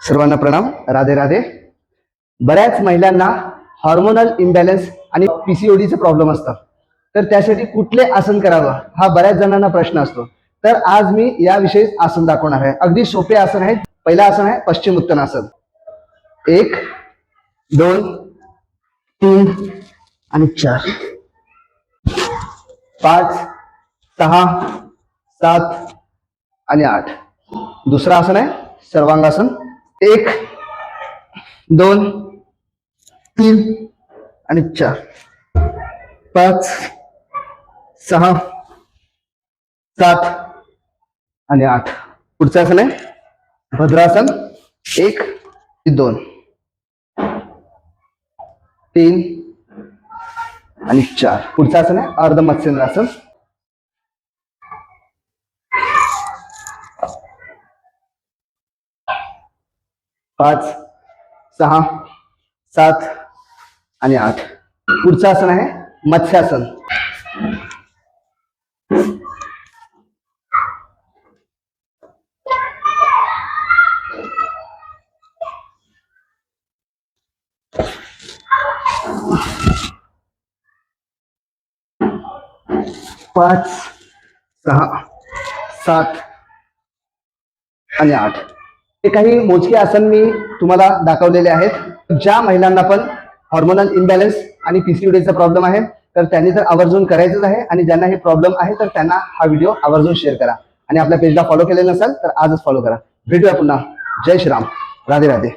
सर्वांना प्रणाम. राधे राधे. बऱ्याच महिलांना हार्मोनल इम्बॅलन्स आणि पीसीओडीचे प्रॉब्लेम असतात, तर त्यासाठी कुठले आसन करावं हा बऱ्याच जणांना प्रश्न असतो. तर आज मी याविषयी आसन दाखवणार आहे. अगदी सोपे आसन आहे. पहिला आसन आहे पश्चिम उत्तानासन. 1 2 3 आणि 4 5 6 7 आणि 8. दुसरा आसन आहे सर्वांगासन. 1 2 3 आणि 4 5 6 7 आणि 8. पुढचं आसन आहे भद्रासन. 1 2 3 आणि 4. पुढचं आसन आहे अर्ध मत्स्येंद्रासन. 5 6 7 आणि 8. पुढचं आसन आहे मत्स्यासन. 5 6 7 आणि 8. हे काही मोजके आसन मी तुम्हाला दाखवलेले आहेत. ज्या महिलांना पण हार्मोनल इम्बॅलन्स आणि पीसीओडीचा प्रॉब्लेम आहे तर त्यांनी तर आवर्जून करायचंच आहे, आणि ज्यांना हे प्रॉब्लेम आहे तर त्यांना हा व्हिडिओ आवर्जून शेअर करा, आणि आपल्या पेजला फॉलो केले नसेल तर आजच फॉलो करा. भेटूया पुन्हा. जय श्रीराम. राधे राधे.